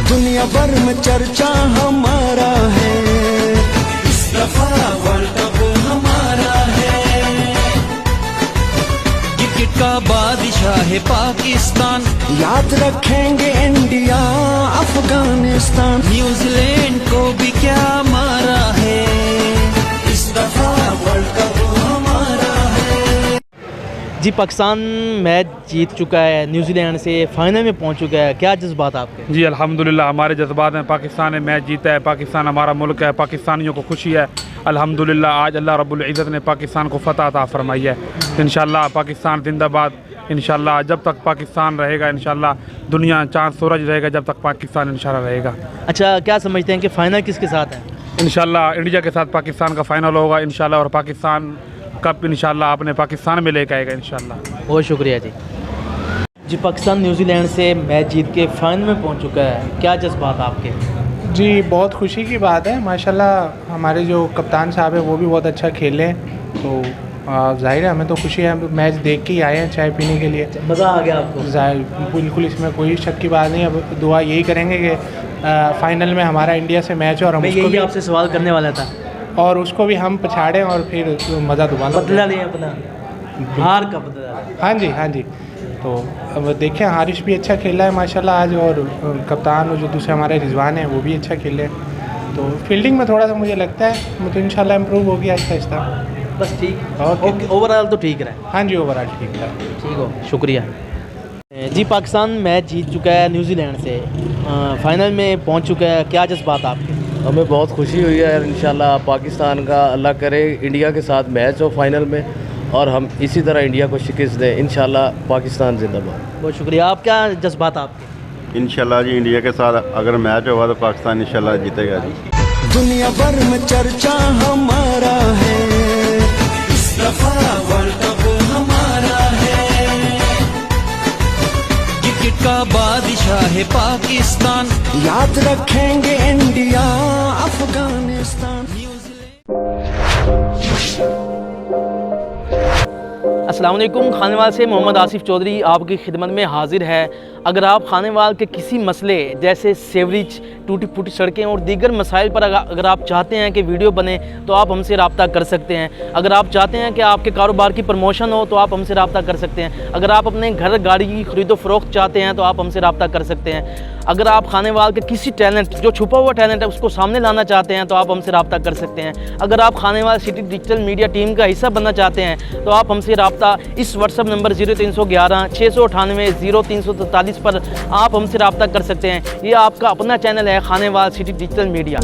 दुनिया भर में चर्चा हमारा है, इस दफा वर्ल्ड कप हमारा है। क्रिकेट का बादशाह है पाकिस्तान, याद रखेंगे इंडिया अफगानिस्तान, न्यूजीलैंड को भी क्या मारा है, इस दफा वर्ल्ड कप हमारा है। जी, पाकिस्तान मैच जीत चुका है, न्यूजीलैंड से फाइनल में पहुंच चुका है, क्या जज्बात आपके? जी अल्हम्दुलिल्लाह, हमारे जज्बात में पाकिस्तान ने मैच जीता है। पाकिस्तान हमारा मुल्क है, पाकिस्तानियों को खुशी है। अल्हम्दुलिल्लाह आज अल्लाह रब्बुल इज़्ज़त ने पाकिस्तान को फ़तह अता फरमाई है। इंशाल्लाह पाकिस्तान जिंदाबाद। इंशाल्लाह जब तक पाकिस्तान रहेगा, इंशाल्लाह दुनिया चाँद सूरज रहेगा जब तक पाकिस्तान इंशाल्लाह रहेगा। अच्छा, क्या समझते हैं कि फ़ाइनल किसके साथ है? इंशाल्लाह इंडिया के साथ पाकिस्तान का फ़ाइनल होगा इंशाल्लाह, और पाकिस्तान कप इंशाल्लाह अपने पाकिस्तान में लेकर आएगा इंशाल्लाह। बहुत शुक्रिया जी। जी, पाकिस्तान न्यूजीलैंड से मैच जीत के फाइनल में पहुंच चुका है, क्या जज्बात आपके? जी बहुत खुशी की बात है, माशाल्लाह हमारे जो कप्तान साहब हैं वो भी बहुत अच्छा खेले हैं, तो जाहिर है हमें तो खुशी है। हम मैच देख के ही आए हैं चाय पीने के लिए, मज़ा आ गया आपको? जाहिर बिल्कुल, इसमें कोई शक की बात नहीं। अब दुआ यही करेंगे कि फ़ाइनल में हमारा इंडिया से मैच हो और हम मैं उसको यही भी आपसे सवाल करने वाला था। और उसको भी हम पछाड़ें और फिर मज़ा दोबारा बदला लें अपना, हार का बदला। हाँ जी हाँ जी। तो अब देखें, हारिश भी अच्छा खेला है माशाल्लाह आज, और कप्तान और जो दूसरे हमारे रिजवान हैं वो भी अच्छा खेले हैं। तो फील्डिंग में थोड़ा सा मुझे लगता है तो इंशाल्लाह इम्प्रूव होगी आहिस्ता आहिस्ता। बस ठीक, ओके। ओवरऑल तो ठीक रहा। हाँ जी, ओवरऑल ठीक है। ठीक हो, शुक्रिया जी। पाकिस्तान मैच जीत चुका है न्यूजीलैंड से, फाइनल में पहुंच चुका है, क्या जज्बात आपके? हमें बहुत खुशी हुई है। इंशाल्लाह पाकिस्तान का अल्लाह करे इंडिया के साथ मैच हो फाइनल में, और हम इसी तरह इंडिया को शिकस्त दें। इंशाल्लाह पाकिस्तान जिंदाबाद। बहुत शुक्रिया। आप क्या जज्बात आपके? इंशाल्लाह जी इंडिया के साथ अगर मैच होगा तो पाकिस्तान इंशाल्लाह जीतेगा जी। दुनिया भर में चर्चा हमारा है, इस दफा वर्ल्ड कप हमारा है। क्रिकेट का बादशाह है पाकिस्तान, याद रखेंगे इंडिया अफगानिस्तान। अस्सलाम वालेकुम। खानेवाल से मोहम्मद आसिफ चौधरी आपकी खिदमत में हाजिर है। अगर आप खानेवाल के किसी मसले जैसे सेवरेज, टूटी फूटी सड़कें और दीगर मसाइल पर अगर आप चाहते हैं कि वीडियो बने तो आप हमसे रब्ता कर सकते हैं। अगर आप चाहते हैं कि आपके कारोबार की प्रमोशन हो तो आप हमसे रब्ता कर सकते हैं। अगर आप अपने घर गाड़ी की खरीदो फरोख्त चाहते हैं तो आप हमसे रब्ता कर सकते हैं। अगर आप खानेवाल के किसी टैलेंट, जो छुपा हुआ टैलेंट है, उसको सामने लाना चाहते हैं तो आप हमसे रब्ता कर सकते हैं। अगर आप Khanewal city digital media team का हिस्सा बनना चाहते हैं तो आप हमसे रब्ता इस व्हाट्सअप नंबर 0311 698 0343 पर आप हमसे रब्ता कर सकते हैं। ये आपका अपना चैनल है खानेवाल सिटी डिजिटल मीडिया।